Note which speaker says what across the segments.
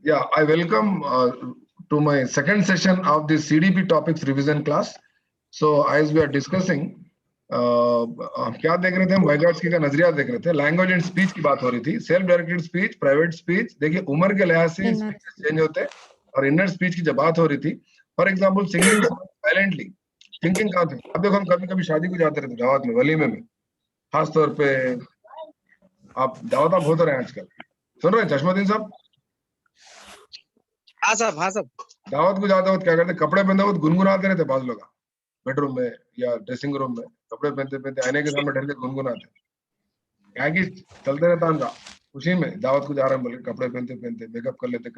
Speaker 1: Yeah, I welcome to my second session of the CDP topics revision class. So as we are discussing, हम क्या देख रहे थे, हम वाइगाट्स्की का नजरिया देख रहे थे. लैंग्वेज एंड स्पीच की बात हो रही थी. Self directed speech, private speech. देखिए उम्र के लिहाज से स्पीचेस चेंज होते हैं. और इनर स्पीच की जब बात हो रही थी, for example singing silently, thinking कहाँ थे. अब देखो हम कभी कभी शादी को जाते रहते दावत में, वलीमे में, खास तौर पे आप दावत आप होते रहे आजकल. सुन रहे हैं चश्मुद्दीन साहब?
Speaker 2: हाँ साहब.
Speaker 1: दावत को जाते वक्त क्या करते, कपड़े पहनते वक्त गुनगुनाते रहते बाज लोग बेडरूम में या ड्रेसिंग रूम में, कपड़े पहनते पहनते आईने के सामने ढल के गुनगुनाते. क्या कि चलते रहता अंधा खुशी में, दावत को जा रहे हैं बोले, कपड़े पहनते पहनते मेकअप कर लेते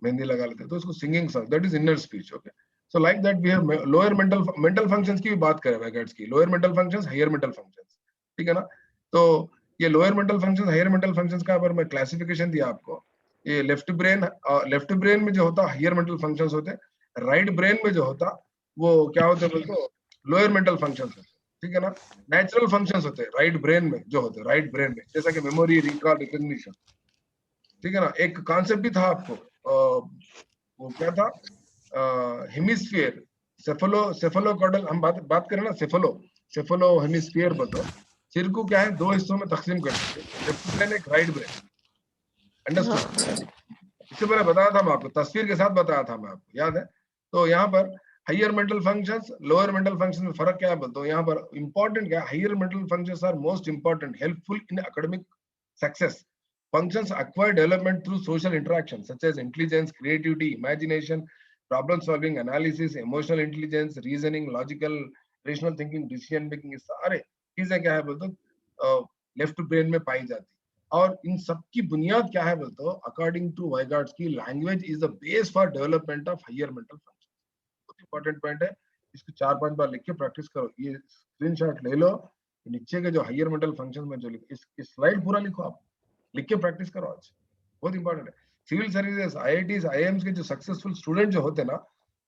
Speaker 1: मेहंदी लगा लेते, तो उसको singing song, that is inner speech. Okay, so like that we have lower mental functions की भी बात करें वैगाट्स की. Lower mental functions, higher mental functions, ठीक है ना. तो ये lower mental functions, higher mental functions का अगर मैं क्लासिफिकेशन दिया आपको, ये लेफ्ट ब्रेन में जो होता हायर मेंटल फंक्शंस होते, राइट ब्रेन में जो होता वो क्या होते बोलते, लोअर मेंटल फंक्शंस होते, ठीक है ना. नेचुरल फंक्शंस होते राइट ब्रेन में जो होते, राइट ब्रेन में, जैसा कि मेमोरी, रिकॉल, रिकॉग्निशन, ठीक है ना. एक कॉन्सेप्ट भी था आपको, वो क्या था, हेमिस्फीयर, सेफेलोकॉर्डल, हम बात करें ना, सेफेलो हेमिस्फीयर बोलते हैं. सिर को क्या है, दो हिस्सों में तकसीम करते हैं, लेफ्ट ब्रेन, एक राइट ब्रेन. अंडरस्टूड? इससे पहले बताया था मैं आपको, तस्वीर के साथ बताया था मैं आपको, याद है. तो यहाँ पर higher mental functions, lower mental functions में फर्क क्या है बोलते हो. यहाँ पर इंपॉर्टेंट क्या है, higher mental functions are most important, helpful in academic success. Functions acquire development through social interaction such as intelligence, creativity, imagination, problem solving, analysis, emotional intelligence, reasoning, logical, rational thinking, decision making. ये सारे चीजें क्या है बोलते हो left brain में पाई जाती. और इन सब की बुनियाद क्या है बोलते हो, अकॉर्डिंग टू वाइगार्ड्स की, language is the base for development of higher mental function. बहुत इंपॉर्टेंट पॉइंट है, इसको 4-5 बार लिख के प्रैक्टिस करो. ये स्क्रीनशॉट ले लो, नीचे के जो हायर मेंटल फंक्शन में जो लिखो, इस स्लाइड पूरा लिखो, आप लिख के प्रैक्टिस करो आज, बहुत इंपॉर्टेंट है. सिविल सर्विसेज, आईआईटीज, आईएम्स के जो सक्सेसफुल स्टूडेंट जो होते ना,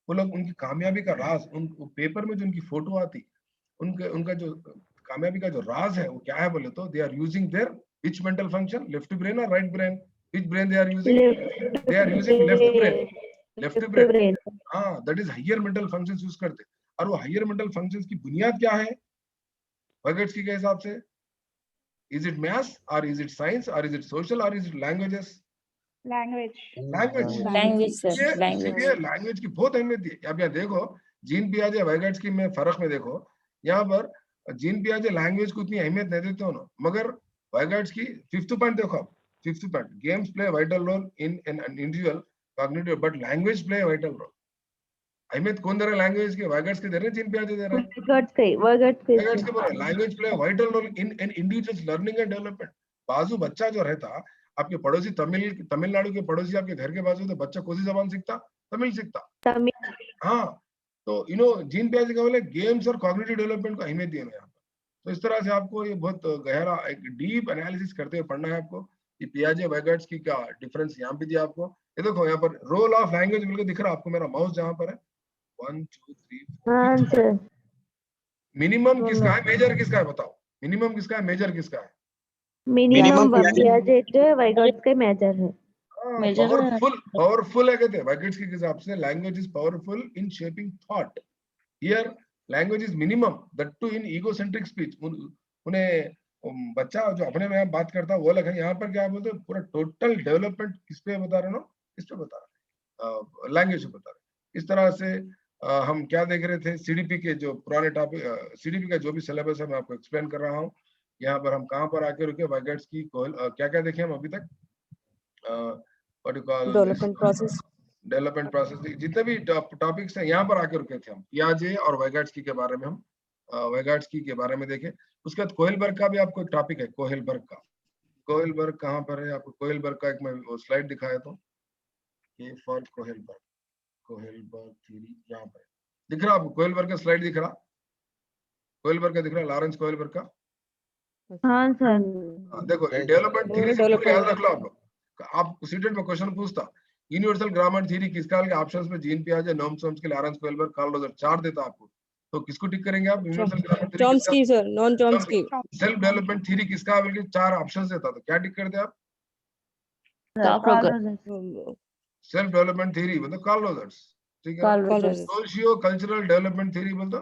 Speaker 1: वो लोग, उनकी कामयाबी का राज, उन पेपर में जो उनकी फोटो आती, उनका जो कामयाबी का जो राज है वो क्या है बोले तो, they are using their which mental function, left brain और right brain. Which brain they are using? They are using left brain. हाँ, that is higher mental functions use करते. और वो हायर मेंटल फंक्शंस की बुनियाद क्या है वाइगाट्स्की के हिसाब से? Is it math or is it science or is it social or is it languages?
Speaker 3: Language.
Speaker 1: sir. Language की बहुत अहमियत है. अब यहाँ देखो, जीन पियाजे वाइगाट्स्की में फर्क में देखो, यहाँ पर जीन पियाजे लैंग्वेज को उतनी अहमियत नहीं देते हो, मगर वाइगाट्स्की फिफ्थ पॉइंट देखो आप, fifth point, games play vital role in an individual cognitive but language play vital role. अहमियत कौन दे रहा है लैंग्वेज के? वाइगाट्स्की दे रहे हैं, जीन पियाजे दे रहे हैं. वाइगाट्स्की बोल रहे हैं language play vital role in an individuals learning and development. बाजू बच्चा जो रहता, आपके पड़ोसी तमिलनाडु के पड़ोसी आपके घर के बाजू, तो बच्चा कौन सी जबान सीखता? तमिल सीखता. हाँ, तो जीन पियाजे का बोले गेम्स और कॉग्निटिव डेवलपमेंट को अहमियत दी है यहाँ पर. तो इस तरह से आपको ये बहुत गहरा एक डीप एनालिसिस करते हुए पढ़ना है आपको. ये पियाजे वाइगाट्स्की का डिफरेंस यहाँ पे दिया आपको. ये देखो यहाँ पर रोल ऑफ लैंग्वेज मिलकर दिख रहा है आपको, मेरा माउस जहाँ पर है, 1 2 3 4. मिनिमम किसका है, मेजर किसका है बताओ? मिनिमम किसका है, मेजर किसका है?
Speaker 4: मिनिमम पियाजे जो वाइगाट्स्की मेजर है.
Speaker 1: पावरफुल है कहते हैं वाइगाट्स्की के हिसाब से. Language is powerful in shaping thought. Here language is minimum, that too in egocentric speech. उन्हें बच्चा जो अपने में बात करता है वो अलग है. यहाँ पर क्या बोलते हैं, पूरा टोटल डेवलपमेंट किस पे बता रहे हो? इस पे बता रहे, लैंग्वेज पे बता रहे. इस तरह से हम क्या देख रहे थे, सीडीपी के जो पुराने टॉपिक, सीडीपी का जो भी सिलेबस है मैं आपको एक्सप्लेन कर रहा हूँ. यहाँ पर हम कहाँ पर आके रुके, वाइगाट्स्की क्या क्या देखे हम अभी तक, डेवलपमेंट प्रोसेस, जितने भी टॉपिक्स हैं यहाँ पर आके रुके थे हम. पियाजे और वाइगाट्स्की के बारे में हम वाइगाट्स्की के बारे में देखे. उसके बाद कोहेलबर्ग का भी आपको एक टॉपिक है, कोहेलबर्ग का. कोहेलबर्ग कहाँ पर है? आपको कोहेलबर्ग का एक मैं स्लाइड दिखाया तो, ये फॉर कोहेलबर्ग थ्योरी यहाँ पर दिख रहा आपको. कोहेलबर्ग का स्लाइड दिख रहा, कोहेलबर्ग का दिख रहा, लॉरेंस कोहेलबर्ग का.
Speaker 4: हाँ सर.
Speaker 1: देखो डेवलपमेंट थ्योरी से याद रख लो आप लोग. आप सीटेट में क्वेश्चन पूछता, यूनिवर्सल ग्रामर थ्योरी किसका है? ऑप्शंस में gene पियाजे, Noam Chomsky, Lawrence कोहेलबर्ग, Karl Roger. 4 देता आपको, तो किसको टिक करेंगे आप? Universal grammar theory,
Speaker 2: Chomsky sir, non Chomsky.
Speaker 1: Self development theory किसका है? बल्कि 4 ऑप्शंस देता, तो क्या टिक करते आप? सेल्फ डेवलपमेंट थ्योरी मतलब कार्ल रॉजर्स, ठीक है।
Speaker 4: Karl Rogers.
Speaker 1: Socio cultural development theory बोलते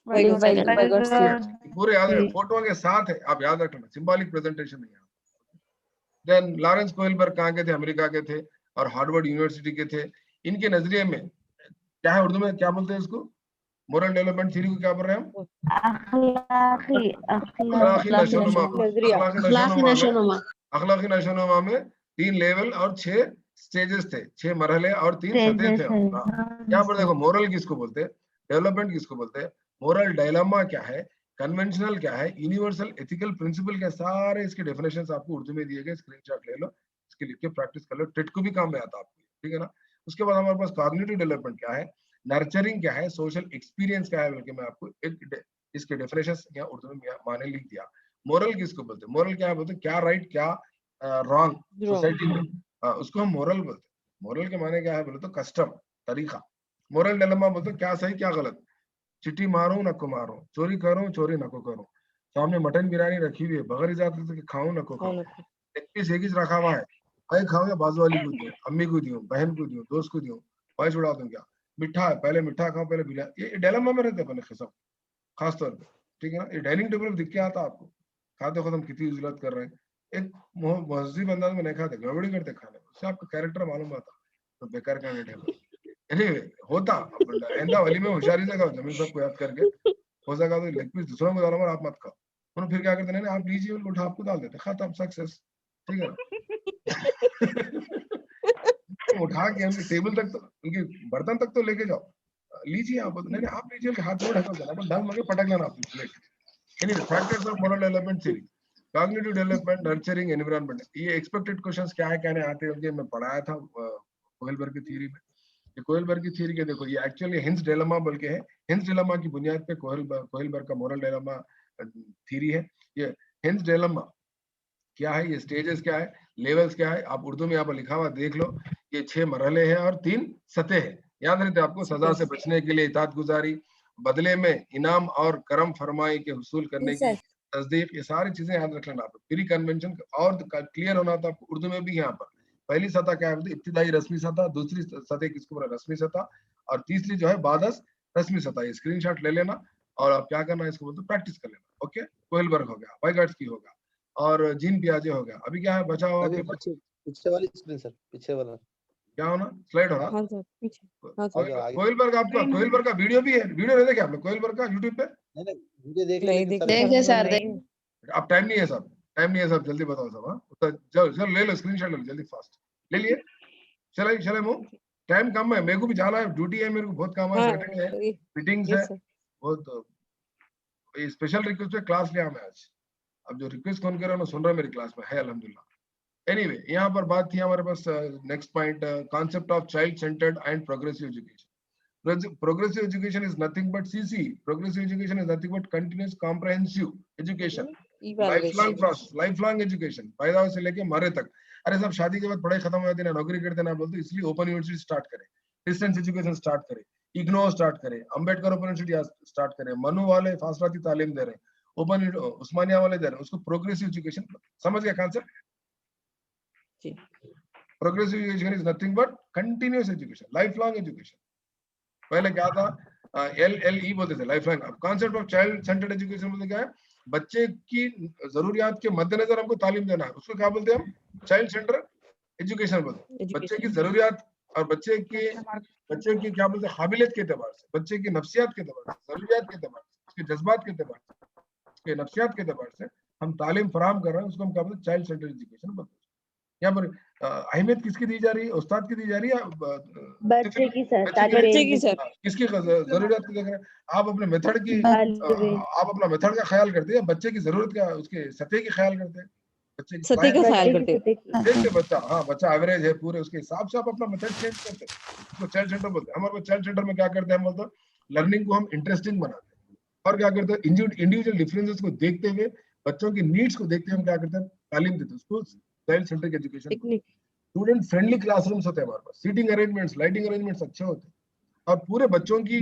Speaker 4: वाइगोत्स्की।
Speaker 1: पूरे याद रहे, फोटो के साथ है, आप याद रखना, सिंबॉलिक प्रेजेंटेशन नहीं है। देन लॉरेंस कोइलबर्ग कहाँ के थे? अमेरिका के थे और हार्वर्ड यूनिवर्सिटी के थे। इनके नजरिए में क्या है, उर्दू में क्या बोलते हैं इसको? मोरल डेवलपमेंट थ्योरी को क्या बोल रहे हैं हम? अखलाकी नशोनुमा में 3 लेवल और 6 स्टेजेस थे, 6 मरहले और 3 सतह थे। यहाँ पर देखो, मोरल किसको बोलते हैं, डेवलपमेंट किसको बोलते हैं, मोरल डायलेमा क्या है, कन्वेंशनल क्या है, यूनिवर्सल एथिकल प्रिंसिपल क्या, सारे इसके डेफिनेशंस आपको उर्दू में दिए गए, स्क्रीनशॉट ले लो, इसके लिख के प्रैक्टिस कर लो, टेट को भी काम में आता है आपको, ठीक है ना। उसके बाद हमारे पास कॉग्निटिव डेवलपमेंट क्या है, नर्चरिंग क्या है, सोशल एक्सपीरियंस क्या है, बल्कि मैं आपको एक इसके डेफिनेशंस यहाँ उर्दू में माने लिख दिया। मोरल किसको बोलते हैं, मोरल क्या बोलते हैं, क्या राइट क्या रॉन्ग सोसाइटी में, उसको हम मोरल बोलते हैं। मोरल के माने क्या है बोले तो कस्टम, तरीका। मोरल डिलेमा बोलते क्या सही क्या गलत, चिट्ठी मारूं नको मारूं, चोरी करूं चोरी नको करूं, सामने मटन बिरयानी रखी हुई है, बगैर इजाजत के खाऊं नको खाऊं, एक पीस रखा हुआ है, भाई खाऊं या बाजू वाली को दूं, अम्मी को दूं, बहन को दूं, दोस्त को दूं, भाई छुड़ा दूं क्या, मिठा है पहले मिठा खाओ पहले बिला, ये डिलेमा में रहते अपने खिसाब खासतौर पर, ठीक है ना। ये डाइनिंग टेबल दिख के आता आपको, खाते खत्म कितनी उजलत कर रहे हैं, एक मस्जिद अंदाज में नहीं खाते, गड़बड़ी करते खाने, उससे आपका कैरेक्टर मालूम आता, तो बेकार कैंडिडेट है। Anyway, होता आइंदा वाली में होशियारी से खाओ, जमीन साहब को याद करके, हो सका तो लेग पीस दूसरों को डालो और आप मत खाओ। उन्होंने फिर क्या करते हैं, आप लीजिए उठा आपको डाल देते, खाता आप सक्सेस, ठीक है ना। उठा के उनके टेबल तक तो, उनके बर्तन तक तो लेके जाओ, लीजिए आप, नहीं आप लीजिए, हाथ में ढकल देना, ढंग मगे पटक लेना आपकी plate. Anyway, factors of moral development theory, cognitive development, nurturing environment, ये expected questions क्या है क्या नहीं आते होंगे, मैं पढ़ाया था कोइलबर्ग की थ्योरी में। ये कोइलबर्ग की थ्योरी के देखो, ये एक्चुअली हिंस डिलेमा बोल के है, हिंस डिलेमा की बुनियाद पे कोइलबर्ग का मोरल डिलेमा थ्योरी है। ये हिंस डिलेमा क्या है, ये स्टेजेस क्या है, लेवल्स क्या है, आप उर्दू में यहाँ पर लिखा हुआ देख लो, ये 6 मरहले हैं और 3 सतह है। याद रहते आपको, सजा से बचने के लिए इताअत गुजारी, बदले में इनाम और करम फरमाई के हुसूल करने की तस्दीक, ये सारी चीजें याद रख लेना आपको। प्री कन्वेंशन और क्लियर होना था आपको उर्दू में भी। यहाँ पर पहली सतह क्या है, इब्तिदाई रस्मी सतह, दूसरी सतह किसको बोला, रस्मी सतह, और तीसरी जो है बादस रस्मी सतह। ये स्क्रीनशॉट ले लेना और आप क्या करना है, इसको बोलते प्रैक्टिस कर लेना। ओके, कोइलबर्ग हो गया, वाइगॉट्स्की हो गया और जीन पियाजे हो गया। अभी क्या है बचा हुआ,
Speaker 2: पीछे वाली स्क्रीन सर, पीछे वाला
Speaker 1: क्या होना, स्लाइड हो रहा।
Speaker 3: हाँ सर, पीछे। हाँ सर।
Speaker 1: कोइलबर्ग आपका, कोइलबर्ग का वीडियो भी है, वीडियो नहीं देखा आपने कोइलबर्ग का यूट्यूब पे?
Speaker 2: नहीं वीडियो देख
Speaker 3: नहीं
Speaker 2: लेकिन
Speaker 3: देखे सर,
Speaker 1: अब टाइम नहीं है सब, टाइम नहीं है सब, जल्दी बताओ सब। हाँ चलो ले लो स्क्रीनशॉट, ले लो जल्दी, फास्ट ले लिए, चले मुंह, टाइम कम है, मेरे को भी जाना है, ड्यूटी है, मेरे को बहुत काम है, सैटरडे है, मीटिंग्स है बहुत। स्पेशल रिक्वेस्ट पे क्लास लिया मैं आज, अब जो रिक्वेस्ट कौन कर रहा है सुन रहा है मेरी क्लास में है, अल्हम्दुलिल्लाह। एनीवे, यहाँ पर बात थी हमारे पास next point, concept of child centred and progressive education. Progressive education is nothing but CC. Progressive education is nothing but continuous comprehensive education. Lifelong process, lifelong education. पैदा से लेके मरे तक। अरे साहब शादी के बाद पढ़ाई खत्म हो जाती है ना, नौकरी करते ना बोलते, इसलिए ओपन यूनिवर्सिटी स्टार्ट करें, डिस्टेंस एजुकेशन स्टार्ट करें, इग्नो स्टार्ट करें, अंबेडकर ओपन यूनिवर्सिटी स्टार्ट करें, मनु वाले फासलाती तालीम दे रहे हैं, ओपन उस्मानिया वाले दे रहे हैं, उसको प्रोग्रेसिव एजुकेशन। समझ गया concept? Progressive education is nothing but continuous education, life long education. पहले क्या था, LLE बोलते थे, लाइफ लॉन्ग। अब concept of child centred education बोलते क्या है, बच्चे की जरूरियात के मद्देनजर हमको तालीम देना है, उसको क्या बोलते हैं हम, चाइल्ड सेंटर्ड एजुकेशन बोलते हैं। बच्चे की जरूरियात और बच्चे की क्या बोलते हैं, काबिलियत के एतबार से, बच्चे की नफ्सियात के एतबार से, जरूरियात के एतबार से, उसके जज्बात के एतबार से, उसके नफ्सियात के एतबार से हम तालीम फराहम कर रहे हैं, उसको हम क्या बोलते हैं, चाइल्ड सेंटर्ड एजुकेशन बोलते हैं। यहाँ पर अहमियत किसकी दी जा रही है, उस्ताद की दी जा रही है,
Speaker 4: बच्चे की सर,
Speaker 1: किसकी जरूरत की देख रहे हैं आप, अपने मेथड की, आप अपना मेथड का ख्याल करते हैं, बच्चे की जरूरत का, उसके सतह की ख्याल करते हैं, बच्चे की
Speaker 3: सतह का ख्याल करते हैं।
Speaker 1: देखते बच्चा, हाँ बच्चा एवरेज है पूरे, उसके हिसाब से आप अपना मेथड चेंज करते हैं, उसको चाइल्ड सेंटर बोलते हैं। हमारे पास चाइल्ड सेंटर में क्या करते हैं, हम बोलते हैं लर्निंग को हम इंटरेस्टिंग बनाते हैं, और क्या करते हैं, इंडिविजुअल डिफरेंसेस को देखते हुए, बच्चों की नीड्स को देखते हुए हम क्या करते हैं, तालीम देते हैं, उसको child centric education. Student friendly classrooms होते हैं हमारे पास, सीटिंग अरेंजमेंट्स, लाइटिंग अरेंजमेंट्स अच्छे होते हैं, और पूरे बच्चों की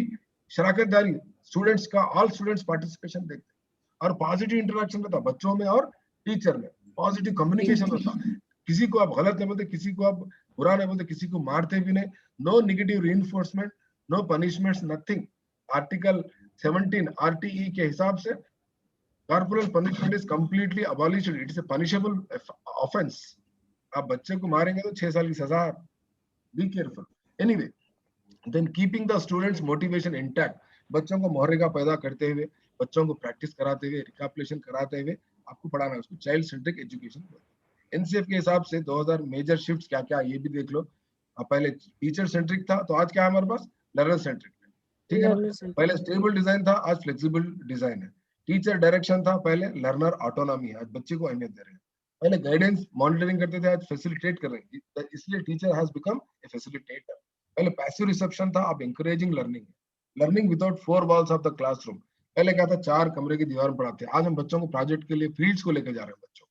Speaker 1: शराकतदारी, स्टूडेंट्स का ऑल स्टूडेंट्स पार्टिसिपेशन देखते हैं, और पॉजिटिव इंटरेक्शन रहता है बच्चों में और टीचर में, पॉजिटिव कम्युनिकेशन होता है, किसी को आप गलत नहीं बोलते, किसी को आप बुरा नहीं बोलते, किसी को मारते भी नहीं, no negative reinforcement, no punishments, nothing. Article 17 RTE के हिसाब से corporal punishment is completely abolished, it is a punishable offence. आप बच्चे को मारेंगे तो 6 साल की सजा। Be careful. Anyway, then keeping the students motivation intact, बच्चों को मोहरेगा पैदा करते हुए, बच्चों को प्रैक्टिस कराते हुए, रिकैपिटुलेशन कराते हुए आपको पढ़ाना है, उसको चाइल्ड सेंट्रिक एजुकेशन। एनसीएफ के हिसाब से 2000 मेजर शिफ्ट्स क्या क्या ये भी देख लो। पहले टीचर सेंट्रिक था, तो आज क्या है हमारे पास, लर्नर सेंट्रिक, ठीक है ना। पहले स्टेबल डिजाइन था, आज फ्लेक्सिबल डिजाइन है। टीचर डायरेक्शन था पहले, लर्नर ऑटोनॉमी है, आज बच्चे को अहमियत दे रहे हैं। पहले गाइडेंस मॉनिटरिंग करते थे, आज फैसिलिटेट कर रहे हैं, इसलिए teacher has become a facilitator. पहले पैसिव रिसेप्शन था, अब इंकरेजिंग लर्निंग है, learning without 4 walls of the classroom. पहले क्या था, 4 कमरे की दीवार में पढ़ाते, आज हम बच्चों को प्रोजेक्ट के लिए फील्ड्स को लेकर जा रहे हैं बच्चों।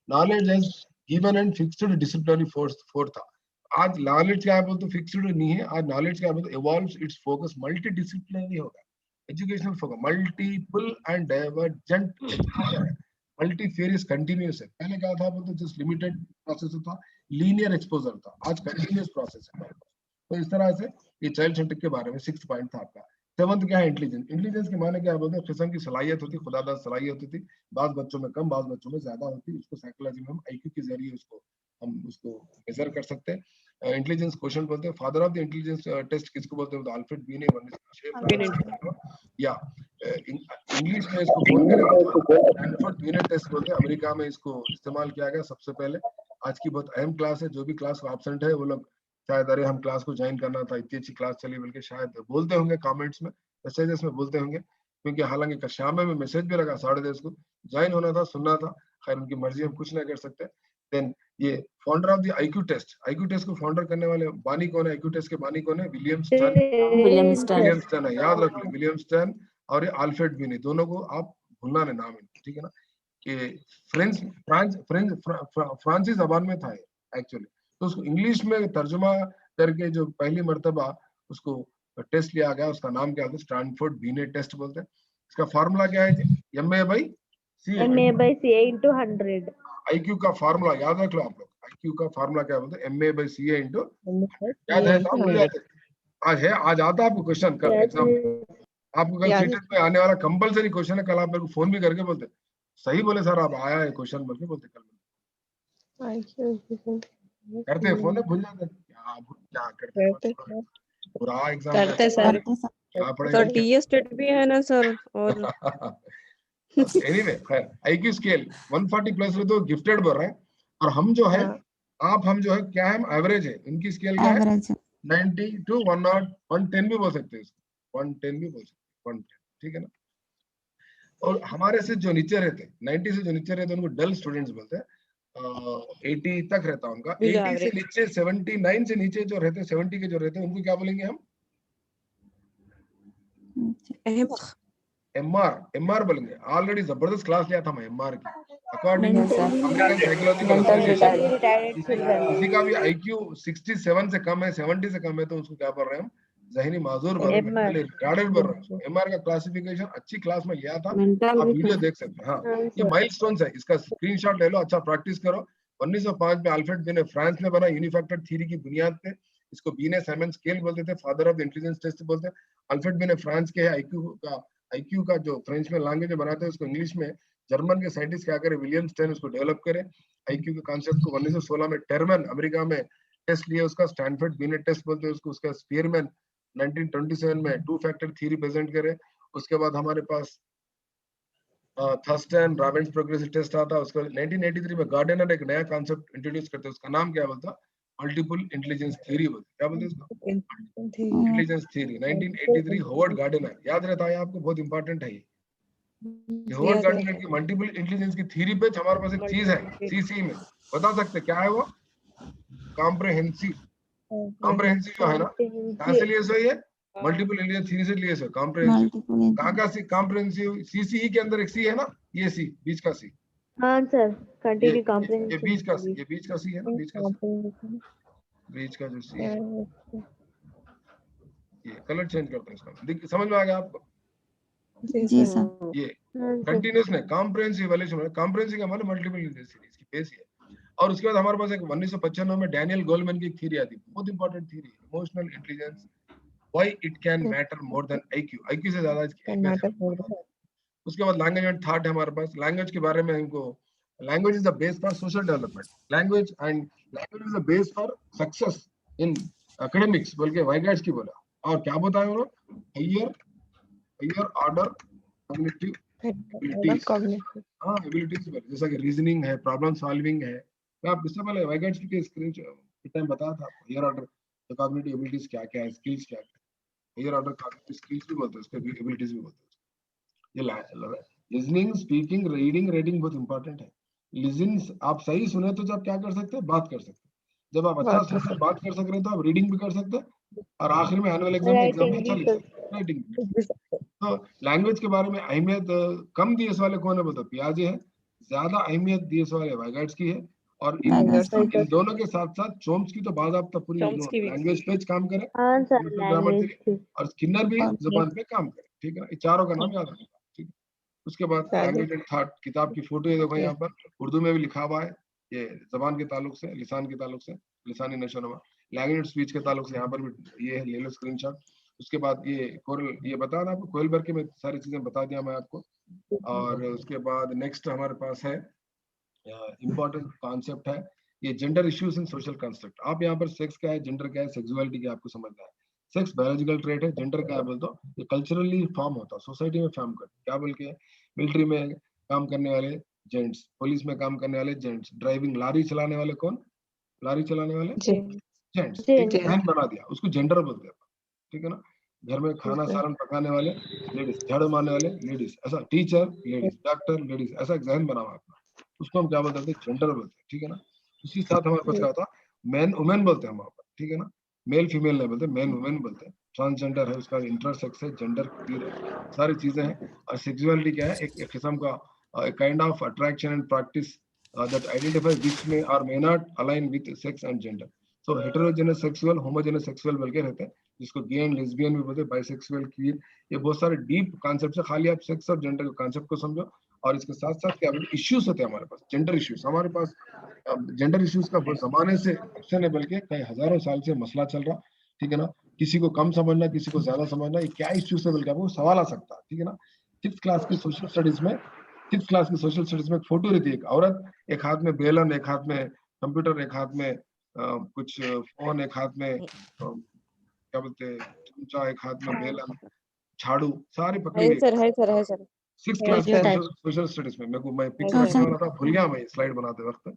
Speaker 1: Knowledge is given and fixed disciplinary force था, आज नॉलेज क्या है बोलते फिक्स्ड नहीं है, आज नॉलेज क्या है बोलते evolves its focus, multidisciplinary होगा educational focus, multiple and divergent, multifarious continuous है। पहले क्या था बोलते जस्ट लिमिटेड प्रोसेस था, लीनियर एक्सपोजर था, आज कंटिन्यूअस प्रोसेस है। तो इस तरह से ये चाइल्ड सेंट्रिक के बारे में 6th पॉइंट था आपका। 7th क्या है, इंटेलिजेंस। इंटेलिजेंस के माने क्या बोलते हैं, किस्म की सलाहियत होती, खुदादार सलाहियत होती थी, बाज बच्चों में कम, बाज बच्चों में ज्यादा होती, उसको साइकोलॉजी में हम IQ के जरिए उसको मेजर कर सकते हैं। इंटेलिजेंस क्वेश्चन बोलते हैं, father of the intelligence test किसको बोलते हैं, तो अल्फ्रेड बीने या इंग्लिश में इसको बोल स्टैनफोर्ड बिनेट टेस्ट बोलते हैं, अमेरिका में इसको इस्तेमाल किया गया सबसे पहले। आज की बहुत अहम क्लास है, जो भी क्लास को एब्सेंट है वो लोग शायद अरे हम क्लास को ज्वाइन करना था, इतनी अच्छी क्लास चली, बल्कि शायद बोलते होंगे कमेंट्स में, मैसेजेस में बोलते होंगे, क्योंकि हालांकि शाम में मैसेज भी लगा 10:30 को, ज्वाइन होना था, सुनना था, खैर उनकी मर्जी, हम कुछ नहीं कर सकते। देन ये founder of the IQ test को फाउंडर करने वाले बानी कौन है, IQ टेस्ट के बानी कौन है, विलियम स्टर्न है, याद रख लो, विलियम स्टर्न और ये अल्फ्रेड बीने, दोनों को आप भूलना नहीं नाम, ठीक है ना। कि फ्रांसीसी जबान में था एक्चुअली, तो उसको इंग्लिश में तर्जुमा करके जो पहली मर्तबा उसको टेस्ट लिया गया, उसका नाम क्या था, स्टैनफोर्ड बीने टेस्ट बोलते हैं। इसका फार्मूला क्या है,
Speaker 4: MA/CA into 100।
Speaker 1: IQ का फार्मूला याद रख लो आप लोग, IQ का फार्मूला क्या बोलते हैं, MA/CA into याद है साहब, आज है, आज आता आपको क्वेश्चन, कल एग्जाम आपको कल सीटेट में आने वाला कंपलसरी क्वेश्चन है, कल आप मेरे को फोन भी करके बोलते सही बोले सर आप आया है क्वेश्चन बोल के बोलते, कल करते हैं फोन, भूल जाते क्या करते हैं, पूरा एग्जाम
Speaker 3: करते सर,
Speaker 1: क्या
Speaker 3: तो
Speaker 1: पढ़ेगा
Speaker 3: TS स्टेट भी है ना सर, और
Speaker 1: एनीवे खैर IQ स्केल 140 प्लस तो गिफ्टेड बोल रहे हैं, और हम जो है हम जो है क्या है, एवरेज है, इनकी स्केल क्या है 90 to 110 भी बोल सकते हैं इसको, 110 भी बोल सकते हैं, 110, ठीक है ना। और हमारे से जो नीचे रहते 90 से जो नीचे रहते उनको डल स्टूडेंट्स बोलते हैं, 80 तक रहता उनका, 80 से नीचे 79 से नीचे जो रहते हैं, 70 के जो रहते हैं, उनको क्या बोलेंगे हम, MR बोलेंगे। ऑलरेडी जबरदस्त क्लास लिया था मैं MR की, according to American Psychological Association, किसी का भी IQ 67 से कम है, 70 से कम है, तो उसको क्या बोल रहे हैं हम, ज़हनी माजूर बोल रहे हैं, मेंटली रिटार्डेड बोल रहे हैं। MR का क्लासिफिकेशन अच्छी क्लास में लिया था, आप वीडियो देख सकते हैं। हाँ, ये माइलस्टोन्स है, इसका स्क्रीनशॉट ले लो, अच्छा प्रैक्टिस करो। 1905 में अल्फ्रेड बीने फ्रांस में बना, यूनिफैक्टर थ्योरी की बुनियाद पे, इसको बीने साइमन स्केल बोलते थे, father of the intelligence test बोलते हैं। अल्फ्रेड बीने फ्रांस के है, IQ का जो फ्रेंच में लैंग्वेज बनाते हैं उसको इंग्लिश में, जर्मन के साइंटिस्ट क्या करे, विलियम स्टर्न उसको डेवलप करे, IQ के कॉन्सेप्ट को 1916 में टर्मन अमेरिका में टेस्ट लिया, उसका स्टैनफोर्ड बीने टेस्ट बोलते हैं उसको, उसका स्पीयरमैन 1927 में 2 फैक्टर थ्योरी प्रेजेंट करे। उसके बाद हमारे पास थर्स्टन रॉबिन्स प्रोग्रेसिव टेस्ट आता है, उसको 1983 में गार्डनर एक नया कॉन्सेप्ट इंट्रोड्यूस करते हैं, उसका नाम क्या बोलता, मल्टीपल इंटेलिजेंस थ्योरी बोलते, क्या बोलते हैं उसको, इंटेलिजेंस थ्योरी, 1983 होवर्ड गार्डनर, याद रहता है आपको, बहुत इंपॉर्टेंट है ये होवर्ड गार्डनर की मल्टीपल इंटेलिजेंस की थ्योरी पे। हमारे पास एक चीज है CC में, बता सकते क्या है वो, कॉम्प्रहेंसिव जो है ना, कहां से लिए सो, ये मल्टीपल इंटेलिजेंस थ्योरी से लिए सो, कॉम्प्रहेंसिव कहां का सी, कॉम्प्रहेंसिव CCE के अंदर एक C है ना, ये C बीच का C,
Speaker 4: हाँ सर, कंटिन्यू
Speaker 1: ये
Speaker 4: कॉम्प्रिहेंसिव,
Speaker 1: बीच का C, ये बीच का C है ना, बीच का जो C है, ये कलर चेंज करते हैं इसका, समझ में आ गया आपको,
Speaker 5: जी सर।
Speaker 1: ये कंटीन्यूअस नहीं, कॉम्प्रहेंसिव वाले, कॉम्प्रहेंसिव का मतलब मल्टीपल इंटेलिजेंस सीरीज की बेस है। और उसके बाद हमारे पास एक 1995 में डैनियल गोलमैन की थ्योरी आती, बहुत important theory, emotional intelligence, why it can matter more than IQ, IQ से ज्यादा इसकी अहमियत है। उसके बाद लैंग्वेज एंड थॉट है हमारे पास। लैंग्वेज के बारे में हमको, language is the base for social development, language is the base for success in academics बोल के वाइगार्ड्स की बोला। और क्या बताया उन्होंने, हायर ऑर्डर कॉग्निटिव एबिलिटीज, हाँ एबिलिटीज, जैसा कि रीजनिंग है, प्रॉब्लम सॉल्विंग है। मैं आप इससे पहले वाइगार्ड्स की स्क्रीन के टाइम बताया था आपको, हायर ऑर्डर कॉग्निटिव एबिलिटीज क्या क्या है, स्किल्स क्या क्या है। हायर ऑर्डर कॉग्निटिव स्किल्स भी बोलते हैं उसको, एबिलिटीज भी बोलते हैं। ये लिसनिंग, स्पीकिंग, रीडिंग, रेटिंग बहुत इंपॉर्टेंट है। लिसनिंग, आप सही सुने तो जब क्या कर सकते हैं, बात कर सकते हैं। जब आप अच्छा से बात कर सक रहे हैं तो आप रीडिंग भी कर सकते हैं, और आखिर में एनुअल एग्जाम में अच्छा लिख सकते हैं, राइटिंग भी। तो लैंग्वेज के बारे में अहमियत कम दिए वाले कौन है बताओ, पियाजे है। ज्यादा अहमियत दिए वाले वाइगार्ड्स की है। और इन दोनों के साथ साथ चोम्स्की तो बाज़ाब्ता पूरी लैंग्वेज पे काम करे,
Speaker 4: हाँ सर,
Speaker 1: ग्रामर
Speaker 4: लैंग्वेज
Speaker 1: थ्योरी, और स्किनर भी जुबान पे काम करे, ठीक है ना। ये चारों का नाम याद रखना, ठीक है। उसके बाद लैंग्वेज एंड थॉट किताब की फोटो है, देखो यहाँ पर उर्दू में भी लिखा हुआ है, ये जबान के ताल्लुक से, लिसान के ताल्लुक से, लिसानी नशोनुमा। लैंग्वेज एंड स्पीच के ताल्लुक से यहाँ पर भी ये है, ले लो स्क्रीनशॉट। उसके बाद ये कोरल, ये बता आपको कोयलबर्ग के में सारी चीजें बता दिया मैं आपको। और उसके बाद नेक्स्ट हमारे पास है इंपॉर्टेंट कॉन्सेप्ट है ये gender issues in social construct. आप यहाँ पर सेक्स क्या है, जेंडर क्या है, सेक्सुअलिटी क्या है, आपको समझना है। सेक्स बायोलॉजिकल ट्रेट है, जेंडर क्या है बोल दो, ये कल्चरली फॉर्म होता है, सोसाइटी में फॉर्म करते, क्या बोल के, मिलिट्री में काम करने वाले जेंट्स, पुलिस में काम करने वाले जेंट्स, ड्राइविंग लारी चलाने वाले कौन, लारी चलाने वाले जेंट्स, एक जहन बना दिया, उसको जेंडर बोलते हैं, ठीक है ना। घर में खाना सालन पकाने वाले लेडीज, झाड़ू मारने वाले लेडीज, ऐसा टीचर लेडीज, डॉक्टर लेडीज, ऐसा एक जहन बना हुआ अपना, उसको हम क्या बोलते हैं, जेंडर बोलते हैं, ठीक है ना। उसी साथ हमारे पास क्या होता है, मैन वुमेन बोलते हैं हम वहाँ पर, ठीक है ना। मेल फीमेल नहीं बोलते, मैन वुमेन बोलते हैं। ट्रांसजेंडर है, उसका इंटरसेक्स है, जेंडर क्लियर है, सारी चीजें हैं। और सेक्सुअलिटी क्या है, एक किस्म का kind of attraction and practice that identify which may or may not align with sex and gender. So heterogeneous sexual, homogeneous sexual बोल के रहते हैं, जिसको गे एंड लेस्बियन भी बोलते हैं, बाइसेक्सुअल, क्वीर, ये बहुत सारे डीप कॉन्सेप्ट है। खाली आप सेक्स और जेंडर के कॉन्सेप्ट को समझो, और इसके साथ साथ क्या इश्यूज होते हैं हमारे पास, जेंडर इश्यूज हमारे पास। जेंडर इश्यूज का बहुत जमाने से, उससे नहीं बल्कि कई हजारों साल से मसला चल रहा, ठीक है ना। किसी को कम समझना, किसी को ज्यादा समझना, ये क्या इश्यूज है बल्कि आपको सवाल आ सकता है, ठीक है ना। 6th क्लास की सोशल स्टडीज में, 6th क्लास की सोशल स्टडीज में एक फोटो रहती है, एक औरत, एक हाथ में बेलन, एक हाथ में कंप्यूटर, एक हाथ में कुछ फोन, एक हाथ में क्या बोलते हैं चमचा, एक हाथ में बेलन, झाड़ू, सारे पकड़ी हुई है सर। 6th क्लास की सोशल स्टडीज में, मैं पिक्चर रखने वाला था, भूल गया मैं स्लाइड बनाते वक्त,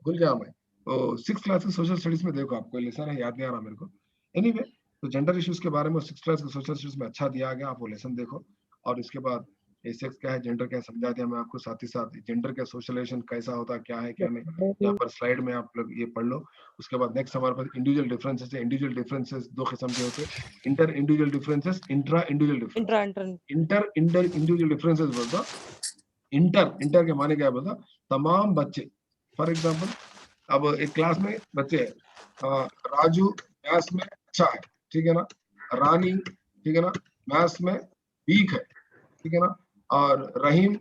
Speaker 1: भूल गया मैं। तो 6th क्लास की सोशल स्टडीज में देखो, आपको लेसन है, याद नहीं आ रहा मेरे को। एनीवे, तो जेंडर इश्यूज के बारे में 6th क्लास की सोशल स्टडीज में अच्छा दिया गया, आप वो लेसन देखो। और इसके बाद सेक्स क्या है, जेंडर क्या है, समझा दिया मैं आपको। साथ ही साथ जेंडर का सोशलाइजेशन कैसा होता है, क्या है क्या नहीं, यहाँ पर स्लाइड में आप लोग ये पढ़ लो। उसके बाद नेक्स्ट हमारे पास इंडिविजुअल डिफरेंसेस है। इंडिविजुअल डिफरेंसेस दो किस्म के होते हैं, inter individual differences, intra individual differences. Inter individual differences बोलता, इंटर के माने क्या बोलता, तमाम बच्चे, फॉर एग्जाम्पल अब एक क्लास में बच्चे हैं, राजू मैथ्स में अच्छा है, ठीक है ना, रानी, ठीक है ना, मैथ्स में वीक है, ठीक है ना, और रहीम,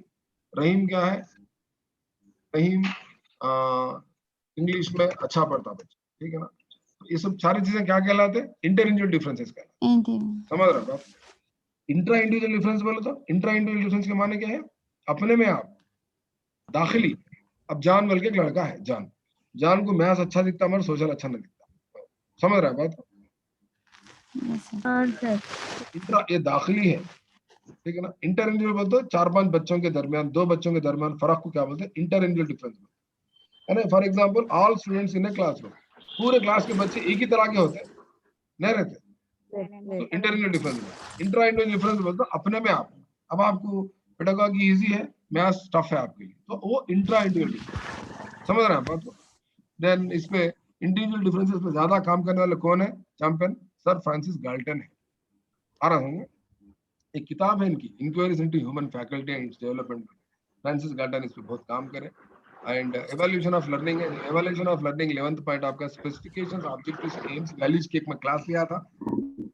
Speaker 1: रहीम क्या है, रहीम इंग्लिश में अच्छा पढ़ता बच्चा, ठीक है ना। ये सब सारी चीजें क्या कहलाते हैं, इंटर इंडिविजुअल डिफरेंसेस कहलाते हैं, समझ रहे हो आप। इंट्रा इंडिविजुअल डिफरेंस बोलो तो, इंट्रा इंडिविजुअल डिफरेंस के माने क्या है, अपने में आप दाखिली। अब जान बोल के एक लड़का है, जान, जान को मैथ्स अच्छा दिखता, मगर सोशल अच्छा नहीं दिखता, समझ रहा है बात।
Speaker 4: हाँ सर,
Speaker 1: इंट्रा ये दाखिली है, ठीक है ना। इंटर इंडिविजुअल बोलते हैं 4-5 बच्चों के दरमियान, 2 बच्चों के दरमियान फर्क को क्या बोलते हैं, इंटर इंडिविजुअल डिफरेंस है ना। For example all students in a classroom, पूरे क्लास के बच्चे एक ही तरह के होते हैं, नहीं रहते, तो inter individual difference. Intra individual difference बोलते हैं अपने में आप, अब आपको पेडागॉजी इजी है, मैथ्स टफ है आपके लिए, तो वो इंट्रा इंडिविजुअल डिफरेंस, समझ रहे हैं बात को। देन इसमें इंडिविजुअल डिफरेंसेस पे ज्यादा काम करने वाले कौन है, चैंपियन सर फ्रांसिस गाल्टन है। आ रहा हूँ, एक किताब है इनकी, inquiries into human faculty and its development, Francis Galton इस पे बहुत काम करे। And evolution of learning, evolution of learning 11th point आपका स्पेसिफिकेशंस, ऑब्जेक्टिव्स, एम्स, वैल्यूज की एक मैं क्लास लिया था।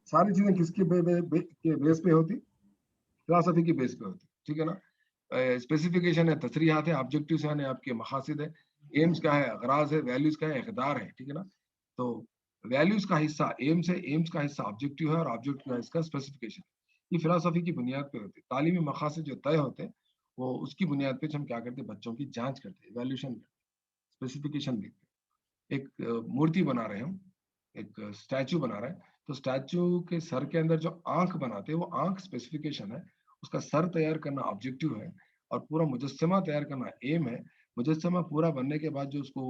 Speaker 1: सारी चीजें किसके बेस पे होती, फिलॉसफी की बेस पे होती, ठीक है ना। स्पेसिफिकेशन है, तसरीहात है, ऑब्जेक्टिव्स है आपके मकासद है, एम्स क्या है, अगराज है, वैल्यूज क्या है, इकदार है, ठीक है ना। तो वैल्यूज का हिस्सा एम्स है, एम्स का हिस्सा ऑब्जेक्टिव है और ऑब्जेक्टिव का इसका स्पेसिफिकेशन। ये फिलोसफी की बुनियाद पे होते हैं, तालीमी मकासद जो तय होते हैं वो उसकी बुनियाद पे हम क्या करते हैं, बच्चों की जांच करते हैं, इवैल्यूएशन करते हैं, स्पेसिफिकेशन देखते हैं। एक मूर्ति बना रहे हैं हम, एक स्टैचू बना रहे हैं, तो स्टैचू के सर के अंदर जो आंख बनाते हैं वो आंख स्पेसिफिकेशन है, उसका सर तैयार करना ऑब्जेक्टिव है और पूरा मुजस्समा तैयार करना एम है। मुजस्समा पूरा बनने के बाद जो उसको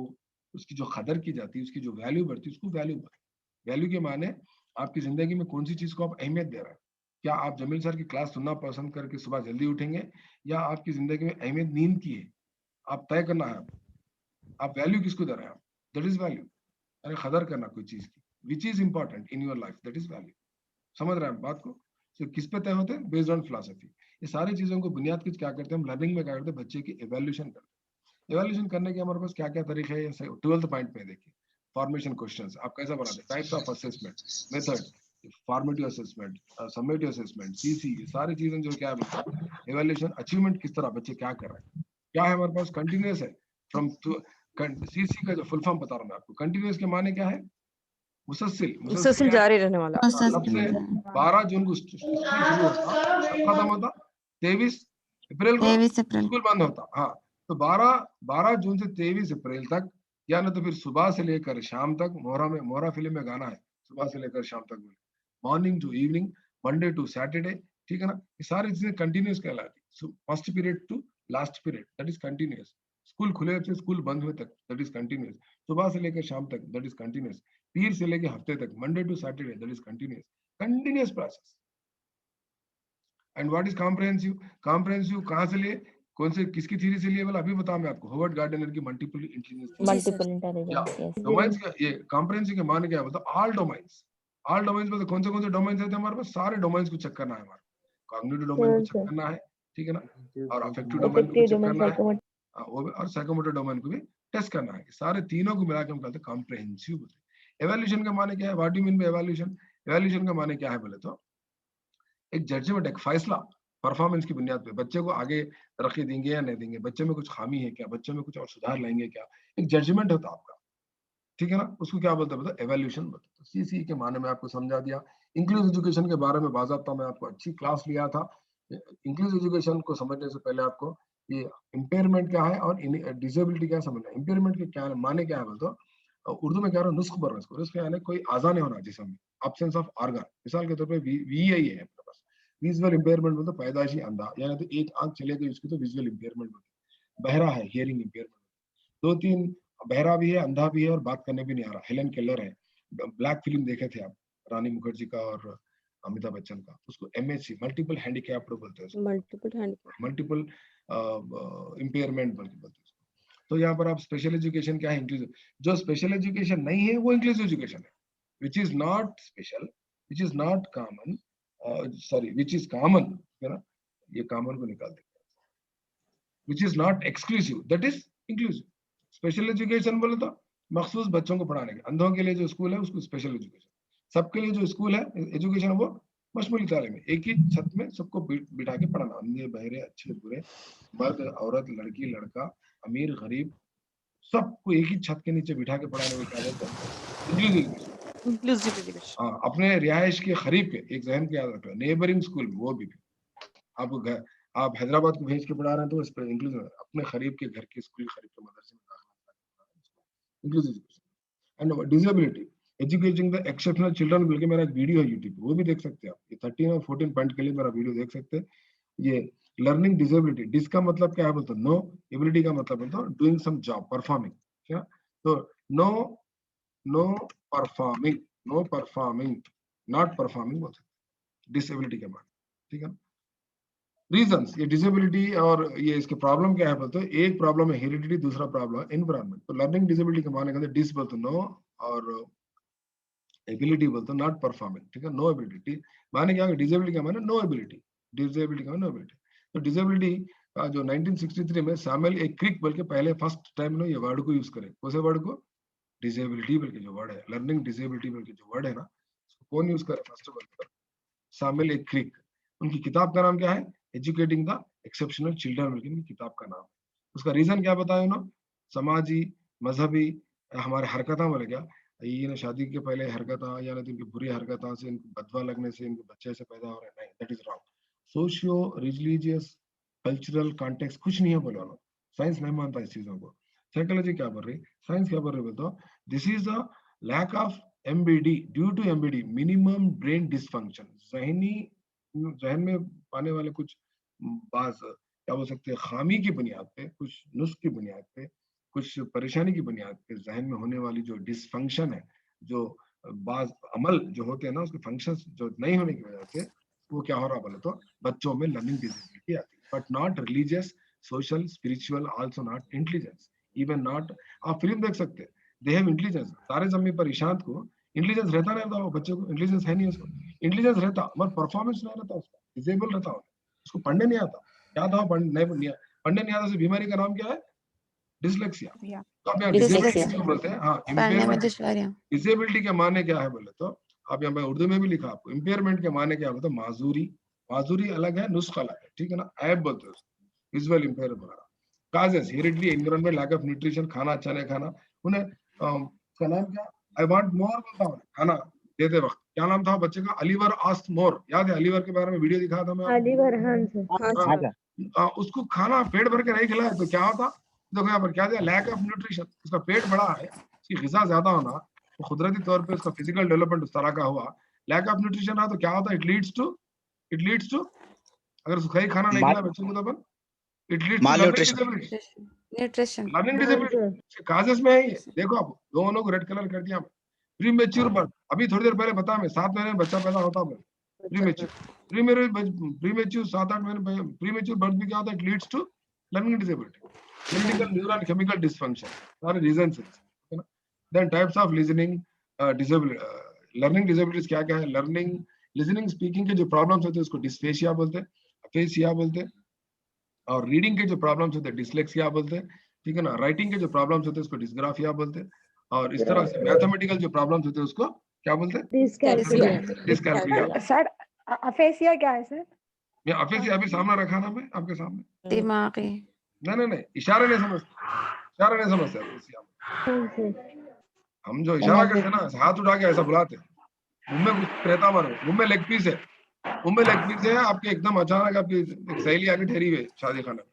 Speaker 1: उसकी जो कदर की जाती है, उसकी जो वैल्यू बढ़ती है, उसको वैल्यू बढ़ती। वैल्यू के माने आपकी जिंदगी में कौन सी चीज को आप अहमियत दे रहे हैं। क्या आप जमील सर की क्लास सुनना पसंद करके सुबह जल्दी उठेंगे, या आपकी जिंदगी में अहमियत नींद की है, आप तय करना है आप वैल्यू किसको दे रहे हैं। That is value. अरे कदर करना कोई चीज की, which is important in your life, that is value. समझ रहे हैं बात को। तो किस पे तय होते हैं, बेस्ड ऑन फिलोसफी। ये सारी चीजों को बुनियाद की क्या करते हैं हम लर्निंग में, क्या करते हैं बच्चे की इवैल्यूएशन करते हैं। इवैल्यूएशन करने के हमारे पास क्या क्या तरीके हैं, 12th पॉइंट में देखिए, फॉर्मेशन क्वेश्चंस आप कैसा बनाते हैं, types of assessment, method, formative assessment, summative assessment, CC, ये सारी चीजें जो क्या है इवैल्यूएशन अचीवमेंट किस तरह बच्चे क्या कर रहे हैं। क्या है हमारे पास, कंटिन्यूअस है फ्रॉम सीसी का जो फुल फॉर्म बता रहा हूं मैं आपको। कंटिन्यूअस के माने क्या है, मुसलसिल, मुसलसिल
Speaker 3: मुसलसल
Speaker 1: क्या है,
Speaker 3: जारी रहने वाला।
Speaker 1: कब से 12 जून को स्कूल शुरू होता, कब खत्म होता, 23 अप्रैल को
Speaker 5: 23 अप्रैल
Speaker 1: स्कूल बंद होता। हाँ, तो 12 जून से 23 अप्रैल तक, या ना तो फिर सुबह से लेकर शाम तक। मोहरा फिल्म में गाना है, सुबह से लेकर शाम तक, morning to evening, Monday to Saturday, ठीक है ना। ये सारी चीजें कंटिन्यूस कहलाती, first period to last period, that is continuous. School खुले से स्कूल बंद हुए तक, दैट इज कंटिन्यूस। सुबह से लेकर शाम तक, दैट इज कंटिन्यूस। पीर से लेकर हफ्ते तक, Monday to Saturday, that is continuous. Continuous process. And what is comprehensive, comprehensive कहां से लिए, कौन से किसकी थ्योरी से लिए, बोला अभी बताऊं मैं आपको, होवर्ड गार्डनर की मल्टीपल इंटेलिजेंस थ्योरी।
Speaker 5: मल्टीपल
Speaker 1: या
Speaker 5: इंटेलिजेंस यस
Speaker 1: डोमेन्स का ये कॉम्प्रहेंसिव के माने क्या होता है, ऑल डोमेन्स। ऑल डोमेन्स में कौन से डोमेन्स रहते हैं हमारे पास, सारे डोमेन्स को चेक करना है हमारे, कॉग्निटिव डोमेन को चेक करना है, ठीक है ना, और अफेक्टिव डोमेन को भी चेक करना है, वो भी, और साइकोमोटर डोमेन को भी टेस्ट करना है। सारे तीनों को मिला के हम कहते हैं कॉम्प्रहेंसिव बोलते हैं। एवैल्यूएशन का माने क्या है, what do you mean by evaluation. Evaluation का माने क्या है बोले तो एक जजमेंट, एक फैसला परफॉर्मेंस की बुनियाद पे, बच्चे को आगे तरक्की देंगे या नहीं देंगे, बच्चे में कुछ खामी है क्या, बच्चे में कुछ और सुधार लाएंगे क्या, एक जजमेंट होता है आपका, ठीक है ना। उसको क्या बोलते हैं, एवैल्यूएशन बोलते हैं। सीसी के माने में आपको समझा दिया। इंक्लूसिव एजुकेशन के बारे में बाज़ाब्ता मैं आपको अच्छी क्लास लिया था। इंक्लूसिव एजुकेशन को समझने से पहले आपको ये इम्पेयरमेंट क्या है और डिसेबिलिटी क्या समझना है। इम्पेयरमेंट के क्या माने क्या है बोलते हो, उर्दू में क्या रहा नुस्ख बर नुस्ख यानी कोई आजा नहीं होना जिसम में, एब्सेंस ऑफ ऑर्गन। मिसाल के तौर पे वीआई है अपने पास, विजुअल इम्पेयरमेंट बोलते पैदाइशी अंधा, यानी तो एक आंख चले गई उसकी तो विजुअल इम्पेयरमेंट बोलते। बहरा है, हियरिंग इम्पेयरमेंट। दो तीन, बहरा भी है, अंधा भी है और बात करने भी नहीं आ रहा, हेलन केलर है। ब्लैक फिल्म देखे थे आप, रानी मुखर्जी का और अमिताभ बच्चन का, उसको एमएचसी मल्टीपल हैंडीकैप्ड बोलते हैं,
Speaker 3: मल्टीपल हैंड।
Speaker 1: मल्टीपल इम्पेयरमेंट बोलते हैं उसको। तो यहाँ पर आप स्पेशल एजुकेशन क्या है, इंक्लूसिव। जो स्पेशल एजुकेशन नहीं है वो इंक्लूसिव एजुकेशन है, which is not special, which is not common, sorry which is common, है ना, ये कॉमन को निकाल देंगे, which is not exclusive, that is inclusive. Special education बोले तो मखसूस बच्चों को पढ़ाने के, अंधों के लिए जो स्कूल है उसको स्पेशल एजुकेशन, सबके लिए जो स्कूल है एजुकेशन वो मशमूली तालीम है, एक ही छत में सबको बिठा के पढ़ाना, अंधे बहरे अच्छे बुरे, मर्द औरत, लड़की लड़का, अमीर गरीब, सबको एक ही छत के नीचे बिठा के पढ़ाने में क्या बोलते हैं, इंक्लूसिव एजुकेशन।
Speaker 3: Inclusive education.
Speaker 1: हाँ, अपने रिहायश के करीब के एक जहन के याद रखना, नेबरिंग स्कूल में वो भी आप घर, आप हैदराबाद को भेज के पढ़ा रहे हैं तो इस पर इंक्लूसिव, अपने करीब के घर के स्कूल, करीब के मदरसे में दाखिला, inclusive education. And disability, educating the exceptional children बोल के मेरा एक वीडियो है यूट्यूब पे, वो भी देख सकते हैं आप। ये 13 और 14 पॉइंट के लिए मेरा वीडियो देख सकते हैं। ये लर्निंग डिसेबिलिटी, डिस का मतलब क्या है बोलते नो, एबिलिटी का मतलब बोलते डूइंग सम जॉब, परफॉर्मिंग, क्या, तो no, no performing, no performing, not performing बोल सकते डिसेबिलिटी के बाद, ठीक है। रीजंस, ये डिसेबिलिटी और ये इसके प्रॉब्लम क्या है बोलते हैं, एक प्रॉब्लम है हेरिडिटी, दूसरा प्रॉब्लम है एनवायरनमेंट। तो लर्निंग डिसेबिलिटी के माने कहते डिस बोलते नो, और एबिलिटी बोलते नॉट परफॉर्मिंग, ठीक है, नो एबिलिटी। माने क्या, डिसेबिलिटी का माने नो एबिलिटी, डिसेबिलिटी का नो एबिलिटी। तो डिसेबिलिटी का जो 1963 में सैमुअल ए क्रिक बोल के पहले फर्स्ट टाइम ने ये वर्ड को यूज करे, कौन से वर्ड को, डिसेबिलिटी बोल के जो वर्ड है, लर्निंग डिसेबिलिटी बोल के जो वर्ड है ना, कौन यूज करे, first of all Samuel A क्रिक। उनकी किताब का नाम क्या है, एजुकेटिंग द एक्सेप्शनल चिल्ड्रन बोल के उनकी किताब का नाम है। उसका रीजन क्या बताया उन्होंने, समाजी मजहबी हमारे हरकतां बोले क्या ये ना शादी के पहले हरकतां या ना इनकी बुरी हरकतां से इनको बदवा लगने से इनको बच्चे से पैदा हो रहे हैं, नहीं, that is wrong. Socio religious cultural context कुछ नहीं है बोलो ना, साइंस नहीं मानता इस चीजों को। साइकोलॉजी क्या बोल रही, साइंस क्या बोल रही बोलते, this is the lack of MBD due to MBD minimum brain dysfunction, जहन में पाने वाले कुछ बाज क्या बोल सकते हैं खामी की बुनियाद पे, कुछ नुस्ख की बुनियाद पे, कुछ परेशानी की बुनियाद पे जहन में होने वाली जो डिसफंक्शन है, जो बाज अमल जो होते हैं ना उसके फंक्शंस जो नहीं होने की वजह से वो क्या हो रहा बोले तो बच्चों में लर्निंग डिसेबिलिटी आती है, but not religious social spiritual also not intelligence even not. आप फिल्म देख सकते हैं, दे हैव इंटेलिजेंस, तारे जमीन पर ईशांत को इंटेलिजेंस रहता नहीं रहता, वो बच्चे को इंटेलिजेंस है नहीं, उसको इंटेलिजेंस रहता मगर परफॉर्मेंस नहीं रहता, उसका डिसेबल रहता, उसको पढ़ने नहीं आता, क्या था पढ़ने नहीं आता, उस बीमारी का नाम क्या है, डिसलेक्सिया। तो आप यहाँ डिसेबिलिटी बोलते हैं, हाँ इम्पेयरमेंट। डिसेबिलिटी के माने क्या है बोले तो आप यहाँ पे उर्दू में भी लिखा आपको, इम्पेयरमेंट के माने क्या बोलते हैं, माजूरी, माजूरी अलग है, नुस्खा अलग है, ठीक है ना, ऐप बोलते हैं उसको, visual impairment. Causes heredity environment lack of nutrition, खाना अच्छा नहीं खाना, उन्हें उसका नाम क्या, आई वांट मोर बोलता हूँ खाना देते वक्त, क्या नाम था बच्चे का, अलीवर आस्क मोर, याद है अलीवर के बारे में वीडियो दिखाया था मैं
Speaker 4: अलीवर, हाँ सर।
Speaker 3: हाँ सर।
Speaker 1: उसको खाना पेट भर के नहीं खिलाया तो क्या होता, देखो यहाँ पर क्या दिया, लैक ऑफ न्यूट्रिशन, उसका पेट बड़ा है, उसकी ग़िज़ा ज्यादा होना, तो कुदरती तौर पे उसका फिजिकल डेवलपमेंट उस तरह का हुआ, लैक ऑफ न्यूट्रिशन रहा तो क्या होता है, इट लीड्स टू अगर सही खाना नहीं खिलाया बच्चे को तो अपन it leads to learning disability, learning disability causes में है ये। देखो आप दोनों को रेड कलर कर दिया, प्रीमेच्योर बर्थ, अभी थोड़ी देर पहले बता मैं 7 महीने में बच्चा पैदा होता है, प्रीमेच्योर 7-8 महीने प्रीमेच्योर बर्थ भी क्या होता है, it leads to learning disability, genetical neural chemical dysfunction, सारे रीजंस है ना। Then types of listening disability, learning disabilities क्या क्या है, लर्निंग लिसनिंग स्पीकिंग के जो प्रॉब्लम्स होते हैं उसको डिस्फेसिया बोलते हैं, अफेसिया बोलते हैं, और रीडिंग के जो प्रॉब्लम्स होते हैं डिसलेक्सिया बोलते हैं, ठीक है ना, राइटिंग के जो प्रॉब्लम्स होते हैं उसको डिस्ग्राफिया बोलते हैं, और इस तरह से मैथमेटिकल जो प्रॉब्लम्स होते हैं उसको क्या बोलते हैं, डिस्कैल्कुलिया।
Speaker 5: सर अफेसिया क्या है सर?
Speaker 1: मैं अफेसिया अभी सामने रखा ना मैं आपके सामने,
Speaker 6: दिमागी
Speaker 1: नहीं इशारे नहीं समझते अफेसिया। हम जो इशारा करते हैं ना हाथ उठा के ऐसा बुलाते हैं, मुंह में कुछ रहता मारो, मुंह में लेग पीस है, आपके एकदम अचानक आपकी एक सहेली आके ठहरी हुई शादी खाने में,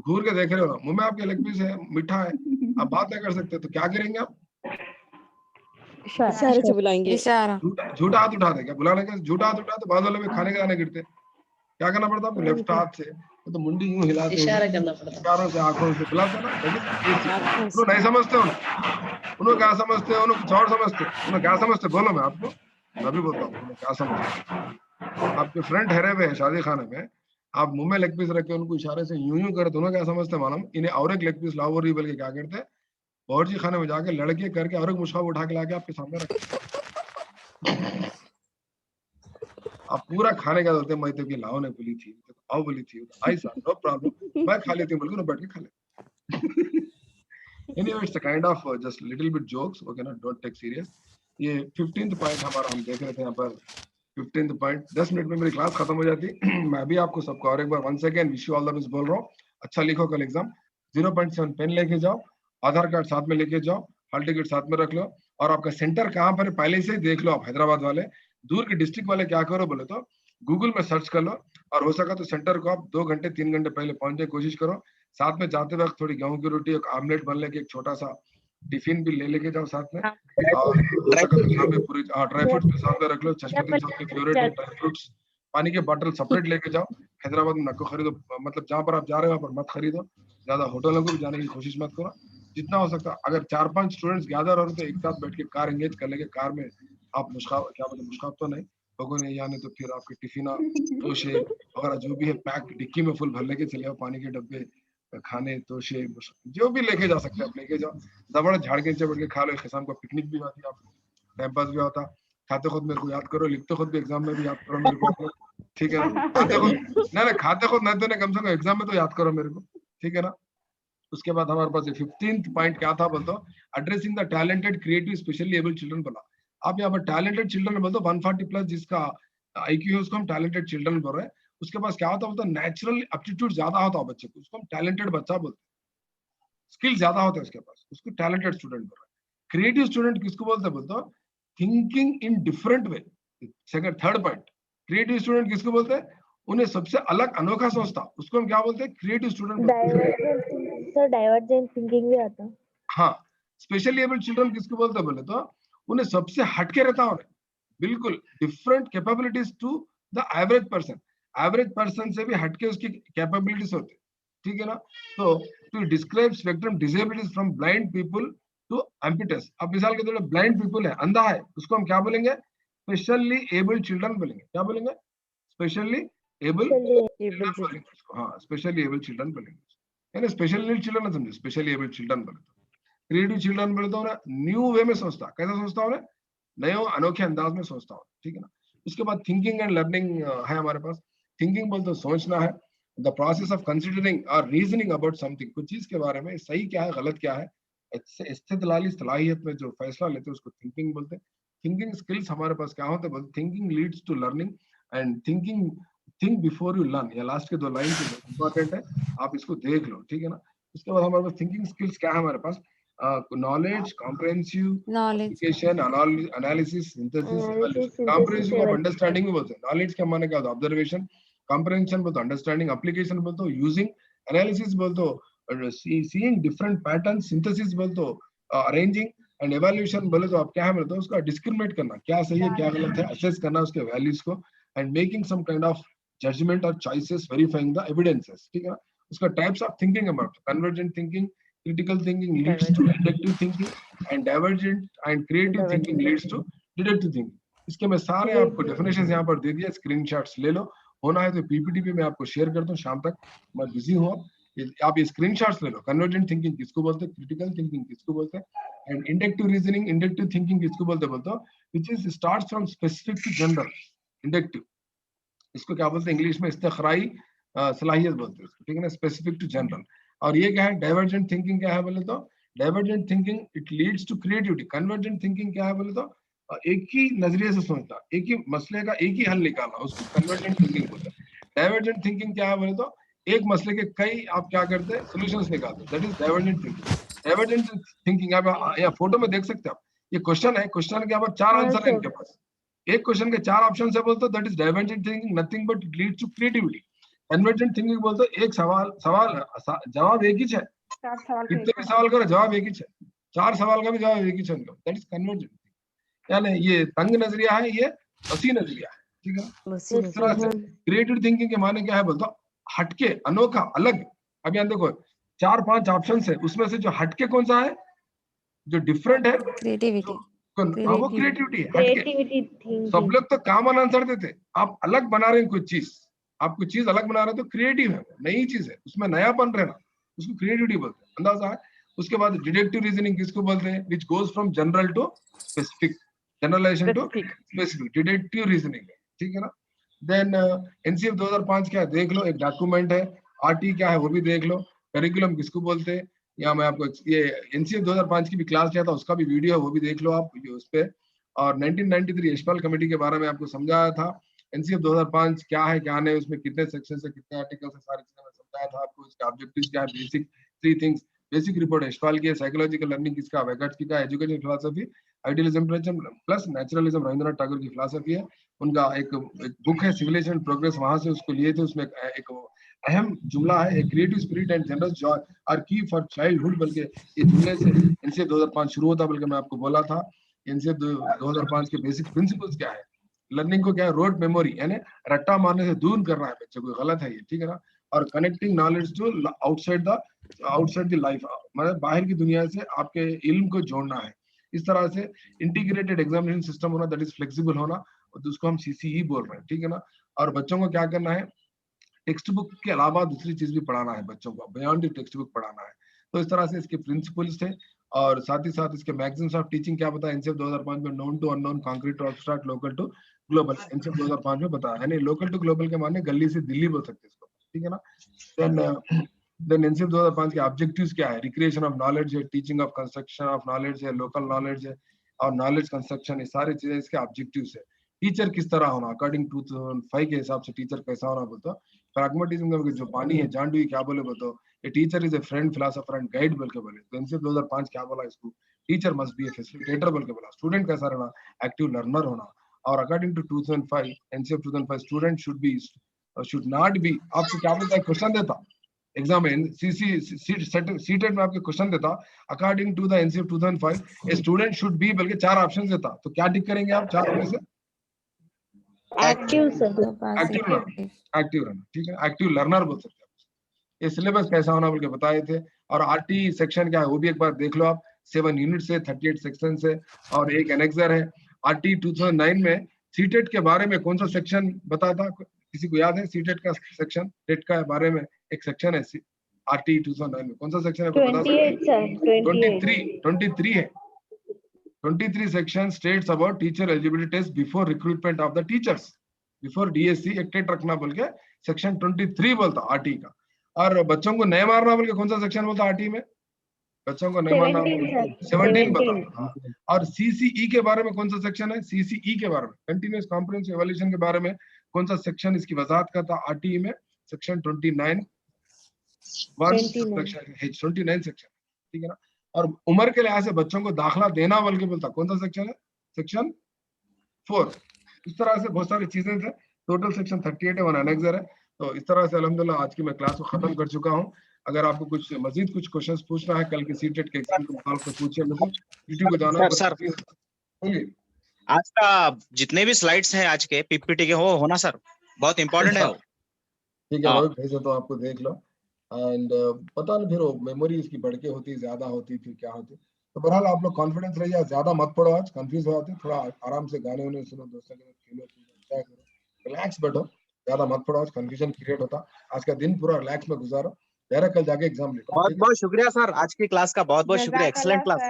Speaker 1: घूर के देख रहे हो ना, मुंह में आपके लेग पीस है, मीठा है, आप बात नहीं कर सकते तो क्या करेंगे आप,
Speaker 3: इशारे से बुलाएंगे,
Speaker 6: इशारा
Speaker 1: झूठा हाथ उठाते, क्या बुलाने का, झूठा हाथ उठाते बाद वाले में खाने के दाने गिरते, क्या करना पड़ता आपको, लेफ्ट हाथ से तो मुंडी यूं हिलाते, इशारा करना पड़ता, इशारों से आंखों से बुलाते ना, उन्होंने नहीं समझते, उन्होंने क्या समझते हैं, उन्होंने कुछ और समझते, उन्होंने क्या समझते, बोलो मैं आपको अभी बोलता हूँ उन्होंने क्या समझते। आपके फ्रेंड ठहरे हुए हैं शादी खाने में, आप मुंह में लेग पीस रख के उनको इशारे से यूं यूं करते, उन्होंने क्या समझते मालूम, इन्हें और एक लेग पीस लाओ और बल्कि क्या करते हैं, बावर्ची खाने में जाके लड़के करके और एक मुश्काब उठा के लाके आपके सामने रखते, आप पूरा खाने का बोलते मैं तो कि लाओ ने बोली थी, तो आओ बोली थी, आई सर नो प्रॉब्लम, मैं खा लेती हूँ, बोल के बैठ के खा ले। Anyway, it's a kind of just little bit jokes, okay ना, don't take serious। ये 15th पॉइंट हमारा हम देख रहे थे यहाँ पर, 15th पॉइंट 10 मिनट में मेरी क्लास खत्म हो जाती। मैं भी आपको सबको और एक बार once again wish you all the best बोल रहा हूँ, अच्छा लिखो कल एग्जाम, 0.7 पेन लेके जाओ, आधार कार्ड साथ में लेके जाओ, हॉल टिकट साथ में रख लो, और आपका सेंटर कहाँ पर पहले से ही देख लो। आप हैदराबाद वाले, दूर के डिस्ट्रिक्ट वाले क्या करो बोले तो गूगल में सर्च कर लो, और हो सका तो सेंटर को आप 2 घंटे 3 घंटे पहले पहुंचने की कोशिश करो। साथ में जाते वक्त थोड़ी गेहूं की रोटी, एक आमलेट बन लेके, एक छोटा सा टिफिन भी ले लेके जाओ साथ में, और हो सका तो यहाँ पे पूरी ड्राई फ्रूट्स भी साथ में रख लो, चश्मदीन साहब के फेवरेट है ड्राई फ्रूट्स, पानी के बॉटल सेपरेट लेके जाओ। हैदराबाद में नको खरीदो, मतलब जहाँ पर आप जा रहे हो वहाँ पर मत खरीदो, ज्यादा होटलों को भी जाने की कोशिश मत करो, जितना हो सकता। अगर 4-5 स्टूडेंट्स गैदर हो तो एक साथ बैठ के कार एंगेज कर लेंगे, कार में आप मुश्काब तो नहीं लोगों ने, या नहीं तो फिर आपके टिफिना तोशे वगैरह जो भी है पैक डिक्की में फुल भर लेके चले आओ, पानी के डब्बे, खाने तोशे जो भी लेके जा सकते हैं आप लेके जाओ, जबड़ झाड़ के नीचे बैठ के खा लो, किसान को पिकनिक भी होती है, आपको टाइम पास भी होता। खाते खुद मेरे को याद करो, लिखते खुद भी एग्जाम में भी याद करो मेरे को, ठीक है ना, खाते खुद नहीं खाते खुद नहीं तो नहीं, कम से कम एग्जाम में तो याद करो मेरे को, ठीक है ना। उसके बाद हमारे पास 15th पॉइंट क्या था बोलते हो, addressing the talented creative specially abled children बोला। आप यहाँ पर टैलेंटेड चिल्ड्रन बोलते हो 140+ जिसका IQ है उसको हम टैलेंटेड चिल्ड्रन बोल रहे हैं। उसके पास क्या होता है, नेचुरल एप्टीट्यूड ज्यादा होता है बच्चे को, उसको हम टैलेंटेड बच्चा बोलते हैं। स्किल ज्यादा होता है उसके पास, उसको टैलेंटेड स्टूडेंट बोल रहा है। क्रिएटिव स्टूडेंट किसको बोलते हैं बोलते हो, thinking in different way. Second third point, creative student किसको बोलते हैं, उन्हें सबसे अलग अनोखा सोचता, उसको हम क्या बोलते हैं, क्रिएटिव स्टूडेंट बोलते हैं।
Speaker 4: Divergent thinking sir, divergent thinking भी आता है।
Speaker 1: हाँ, स्पेशली एबल्ड चिल्ड्रन किसको बोलते हैं बोले तो, उन्हें सबसे हटके रहता है, बिल्कुल different capabilities to the average person, average person से भी हटके उसकी कैपेबिलिटीज होती है, ठीक है ना। तो to describe spectrum disabilities from blind people to amputees. अब मिसाल के तौर पे ब्लाइंड पीपल है, अंधा है, उसको हम क्या बोलेंगे, स्पेशली एबल्ड चिल्ड्रन बोलेंगे। क्या बोलेंगे, स्पेशली एबल चिल्ड्रन बोलेंगे उसको। हाँ, स्पेशली एबल चिल्ड्रन बोलेंगे, यानी स्पेशल नीड चिल्ड्रन ना समझे, स्पेशली एबल चिल्ड्रन बोले तो। क्रिएटिव चिल्ड्रन बोले तो न्यू वे में सोचता, कैसा सोचता हूँ, नए अनोखे अंदाज में सोचता हूँ, ठीक है ना। उसके बाद थिंकिंग एंड लर्निंग है हमारे पास। थिंकिंग बोलते सोचना है, द प्रोसेस ऑफ कंसिडरिंग और रीजनिंग अबाउट समथिंग, कुछ चीज के बारे में सही क्या है गलत क्या है, इस्तेदलाली सलाहियत में जो फैसला लेते हैं उसको थिंकिंग बोलते हैं। थिंकिंग स्किल्स हमारे पास क्या होते हैं बोलते, thinking leads to learning and thinking, think before you learn, या लास्ट के दो लाइन इंपॉर्टेंट है, आप इसको देख लो, ठीक है ना। उसके बाद हमारे पास थिंकिंग स्किल्स क्या है हमारे पास, knowledge, comprehensive,
Speaker 3: knowledge,
Speaker 1: application, analysis, synthesis, evaluation. Comprehensive of understanding भी बोलते हैं। knowledge के माने क्या होता है, observation, comprehension बोलते हैं understanding, application बोलते हो using, analysis बोलते हो seeing different patterns, synthesis बोलते हो arranging, and evaluation बोले तो आप क्या है बोलते हो, उसका discriminate करना, क्या सही है क्या गलत है, assess करना उसके values को, and making some kind of judgment or choices, verifying the evidences, ठीक है ना। उसका types of thinking about convergent thinking, critical thinking leads to inductive thinking, and divergent and creative thinking leads to deductive thinking. इसके मैं सारे आपको definitions यहाँ पर दे दिया, स्क्रीनशॉट्स ले लो, होना है तो पीपीटी पे मैं आपको शेयर करता हूँ शाम तक, मैं बिजी हूँ, आप ये स्क्रीनशॉट्स ले लो। कन्वर्जेंट थिंकिंग किसको बोलते हैं, क्रिटिकल थिंकिंग किसको बोलते हैं, and inductive reasoning, inductive thinking किसको बोलते हो, which is starts from specific to general. Inductive इसको क्या बोलते हैं इंग्लिश में, इस्तेखराई सलाहियत बोलते हैं, ठीक है ना, स्पेसिफिक टू जनरल। और ये क्या है, डाइवर्जेंट थिंकिंग क्या है बोले तो, divergent thinking it leads to creativity. Convergent thinking क्या है बोले तो, एक ही नजरिए से सोचना, एक ही मसले का एक ही हल निकालना, उसको कन्वर्जेंट थिंकिंग बोलते हैं। डाइवर्जेंट थिंकिंग क्या है बोले तो, एक मसले के कई आप क्या करते हैं, सोल्यूशंस निकालते हैं, that is divergent thinking. Divergent thinking आप यहाँ फोटो में देख सकते हैं आप, ये क्वेश्चन है, क्वेश्चन के ऊपर 4 आंसर है इनके पास, एक क्वेश्चन के 4 ऑप्शन है बोलते, that is divergent thinking, nothing but it leads to creativity. Convergent thinking बोलते एक सवाल जवाब एक ही है, कितने भी सवाल करो जवाब एक ही है, 4 सवाल का भी जवाब एक ही है उनका, दैट इज कन्वर्जेंट। यानी ये तंग नजरिया है, ये वसी नजरिया है, ठीक है। तो इस तरह से क्रिएटिव थिंकिंग के माने क्या है बोलता, हटके, अनोखा, अलग। अब यहाँ देखो 4-5 ऑप्शन है, उसमें से जो हटके कौन सा है, जो डिफरेंट है,
Speaker 3: creativity,
Speaker 1: वो क्रिएटिविटी है, हटके। सब लोग तो कॉमन आंसर देते, आप अलग बना रहे हैं कुछ चीज, आप कुछ चीज अलग बना रहे हो तो क्रिएटिव है, नई चीज है, उसमें नयापन रहना, उसको क्रिएटिविटी बोलते हैं, अंदाजा है। उसके बाद डिडक्टिव रीजनिंग किसको बोलते हैं, which goes from general to specific, generalisation to specific, deductive reasoning है, ठीक है ना। देन एनसीएफ 2005 क्या है देख लो, एक डॉक्यूमेंट है। आरटी क्या है वो भी देख लो। करिकुलम किसको बोलते हैं, या मैं आपको ये एनसीएफ 2005 की भी क्लास लिया था, उसका भी वीडियो है, वो भी देख लो आप उस पे। और 1993 यशपाल कमेटी के बारे में आपको समझाया था, एनसीएफ 2005 क्या है क्या नहीं, उसमें कितने सेक्शन है, कितने आर्टिकल्स है, सारी चीजें मैं समझाया था आपको। इसके ऑब्जेक्टिव्स क्या है, basic 3 things, basic report Yashpal की है, साइकोलॉजिकल लर्निंग किसका, वेगट्स का, education philosophy, idealism plus naturalism, Rabindranath Tagore की फिलॉसफी है। उनका एक बुक है सिविलाइजेशन प्रोग्रेस, वहां से उसको लिए थे। उसमें एक अहम जुमला है, creative spirit and generous joy are key for childhood, बल्कि ये जुमले से एनसीएफ 2005 शुरू होता, बल्कि मैं आपको बोला था एनसीएफ 2005 के बेसिक प्रिंसिपल्स क्या है। लर्निंग को क्या है, रोड मेमोरी, यानी रट्टा मारने से दूर कर रहा है बच्चे को, गलत है ये, ठीक है ना। और connecting knowledge to outside the life, मतलब बाहर की दुनिया से आपके इल्म को जोड़ना है। इस तरह से इंटीग्रेटेड एग्जामिनेशन सिस्टम होना, दैट इज फ्लेक्सिबल होना, और उसको हम सीसीई बोल रहे हैं, ठीक है ना। और बच्चों को क्या करना है, टेक्स्ट बुक के अलावा दूसरी चीज भी पढ़ाना है बच्चों को, बियॉन्ड द टेक्स्ट बुक पढ़ाना है। तो इस तरह से इसके प्रिंसिपल्स थे। और साथ ही साथ इसके मैगजीन्स ऑफ टीचिंग क्या बताया एनसीएफ 2005 में, known to unknown, concrete to abstract, local to global, NCF 2005 में बताया। यानी लोकल टू ग्लोबल के माने गली से दिल्ली बोल सकते हैं इसको, ठीक है ना। देन एनसीएफ 2005 के ऑब्जेक्टिव्स क्या है, रिक्रिएशन ऑफ नॉलेज है, teaching of construction of knowledge है, लोकल नॉलेज है, और नॉलेज कंस्ट्रक्शन, ये सारी चीजें इसके ऑब्जेक्टिव्स है। टीचर किस तरह होना, अकॉर्डिंग 2005 के हिसाब से टीचर कैसा होना बोलता, प्रैग्मेटिज्म का जो पानी है, जान डू क्या बोले बोलते, a teacher is a friend philosopher and guide बोल के बोले। तो एनसीएफ 2005 क्या बोला इसको, teacher must be A facilitator बोल के बोला। स्टूडेंट कैसा रहना, एक्टिव लर्नर होना। और according to 2005 NCF 2005 student should not be, आपको क्या बोलता है, क्वेश्चन देता एग्जाम में, सीटेट में आपके क्वेश्चन देता, according to the NCF 2005 a student should be बल्कि 4 ऑप्शन देता। तो क्या टिक करेंगे आप 4 में से?
Speaker 4: Active sir.
Speaker 1: एक्टिव रहना, ठीक है, एक्टिव लर्नर बोल सकते हैं। ये सिलेबस कैसा होना बोल के बताए थे। और आरटी सेक्शन क्या है वो भी एक बार देख लो आप, 7 यूनिट से 38 सेक्शन से, और एक एनेक्सर है। आरटी 2009 में सीटेट के बारे में कौन सा सेक्शन बताता, किसी को याद है? सीटेट का सेक्शन, टेट का बारे में एक सेक्शन है आरटी 2009 में, कौन सा सेक्शन है?
Speaker 4: 28 सर,
Speaker 1: 23 है। 23 section states about teacher eligibility test before recruitment of the teachers, before DSC एक टेट रखना बोल के सेक्शन 23 बोलता आरटी का। और बच्चों को नए मारना बोल के कौन सा सेक्शन बोलता आरटी में? बच्चों को नए मारना 17 बता। और सीसीई के बारे में कौन सा सेक्शन है? सीसीई के बारे में, कंटिन्यूअस कॉम्प्रिहेंसिव इवैल्यूएशन के बारे में कौन सा सेक्शन इसकी वजाहत का था आरटी में? सेक्शन 29 सेक्शन, ठीक है ना। और उम्र के लिहाज से बच्चों को दाखिला देना बोल के बोलता कौन सा सेक्शन है? सेक्शन 4। इस तरह से बहुत सारी चीजें थे। टोटल सेक्शन 38 है, 1 एनेक्सर है। तो इस तरह से अल्हम्दुलिल्लाह आज की मैं क्लास को खत्म कर चुका हूँ। अगर आपको कुछ मजीद कुछ क्वेश्चंस पूछना है कल के सीटेट के एग्जाम के मुताबिक तो पूछिए मुझे, यूट्यूब को जाना।
Speaker 6: सर
Speaker 1: बोलिए।
Speaker 6: आज का जितने भी स्लाइड्स हैं आज के पीपीटी के वो होना सर, बहुत इंपॉर्टेंट है वो।
Speaker 1: ठीक है, रोहित भेजो तो आपको देख लो। एंड पता नहीं फिर मेमोरी इसकी बढ़ के होती, ज्यादा होती, फिर क्या होती। तो बहरहाल आप लोग कॉन्फिडेंस रहिए, ज्यादा मत पढ़ो, आज कंफ्यूज हो जाते, थोड़ा आराम से गाने उन्हें सुनो, दोस्तों के साथ खेलो, एंजॉय करो, रिलैक्स बैठो, ज्यादा मत पढ़ो, आज कंफ्यूजन क्रिएट होता। आज का दिन पूरा रिलैक्स में गुजारो, डायरेक्ट कल जाके एग्जाम लिखो।
Speaker 6: बहुत बहुत शुक्रिया सर, आज की क्लास का बहुत बहुत शुक्रिया, एक्सीलेंट क्लास।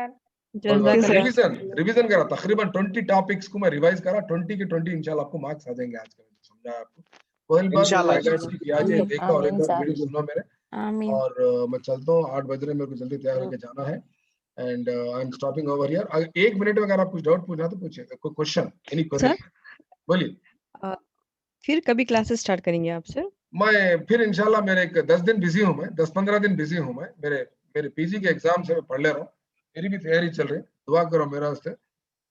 Speaker 1: रिवीजन करा, तकरीबन 20 टॉपिक्स को मैं रिवाइज करा, 20 के 20 इंशाल्लाह आपको मार्क्स आ जाएंगे। आज का समझा आपको, पहली बार देखो और एक बार वीडियो सुनो मेरे। और मैं चलता हूँ, 8 बज रहे, मेरे को जल्दी तैयार होकर जाना है। And I am stopping over here. 1 minute में अगर आप कुछ डाउट पूछना तो पूछिए, कोई क्वेश्चन, एनी क्वेश्चन, बोलिए।
Speaker 3: फिर कभी क्लासेस स्टार्ट करेंगे आप सर?
Speaker 1: मैं फिर इंशाल्लाह मेरे 10 दिन बिजी हूँ, मैं 10-15 दिन बिजी हूँ मैं। मेरे पीजी के एग्जाम से मैं पढ़ ले रहा हूँ, मेरी भी तैयारी चल रही है, दुआ करो मेरा वास्ते।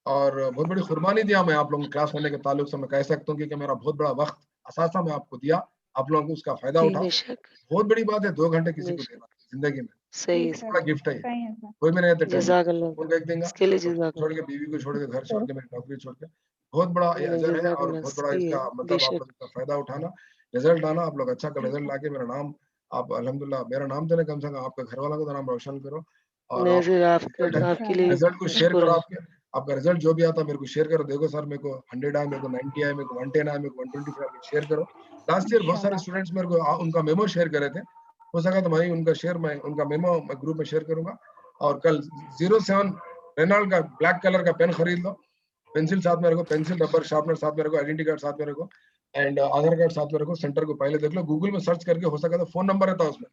Speaker 1: और बहुत बड़ी कुर्बानी दिया मैं आप लोगों की क्लास होने के ताल्लुक से, मैं कह सकता हूँ कि मेरा बहुत बड़ा वक्त असासा मैं आपको दिया, आप लोगों को उसका फायदा उठा। बहुत बड़ी बात है 2 घंटे किसी को देना जिंदगी में,
Speaker 5: सही है,
Speaker 1: बड़ा गिफ्ट है। कोई भी नहीं है छोड़ के, बीवी को छोड़ के, घर छोड़ के, मेरी नौकरी छोड़ के, बहुत बड़ा ये अजर है। और बहुत बड़ा इसका मतलब आप लोग इसका फायदा उठाना, रिजल्ट आना, आप लोग अच्छा का रिजल्ट लाके मेरा नाम, आप अल्हम्दुलिल्लाह मेरा नाम देने, कम से कम आपके घर वालों का नाम रोशन करो। और रिजल्ट को शेयर करो, आपका रिजल्ट जो भी आता है मेरे को शेयर करो। देखो सर मेरे को 100 आया, मेरे को 90 आया, मेरे को 110 आया, मेरे को 120 आया, शेयर करो। लास्ट ईयर बहुत सारे स्टूडेंट्स मेरे को उनका मेमो शेयर करे थे, हो सका तो मैं उनका शेयर, मैं उनका मेमो मैं ग्रुप में शेयर करूंगा। और कल 07 रेनॉल्ड का ब्लैक कलर का पेन खरीद लो, पेंसिल साथ में रखो, पेंसिल, रबर, शार्पनर साथ में रखो, आइडेंटिटी कार्ड साथ में रखो, एंड आधार कार्ड साथ में रखो। सेंटर को पहले देख लो, गूगल में सर्च करके, हो सका तो फोन नंबर रहता है उसमें,